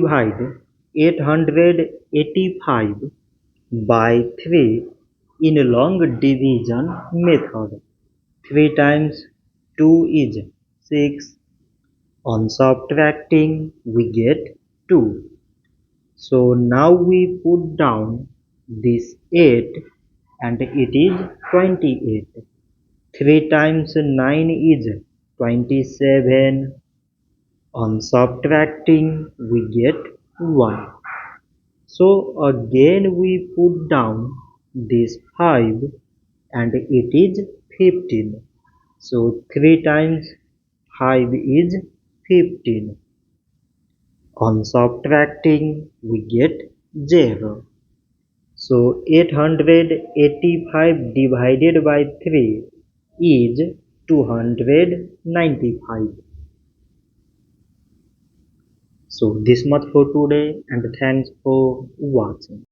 divide 885 by 3 in long division method. 3 times 2 is 6. On subtracting we get 2. So now we put down this 8 and it is 28. 3 times 9 is 27. On subtracting we get 1. So again we put down this 5 and it is 15. So 3 times 5 is 15. On subtracting we get 0. So 885 divided by 3 is 295. So this much for today and thanks for watching.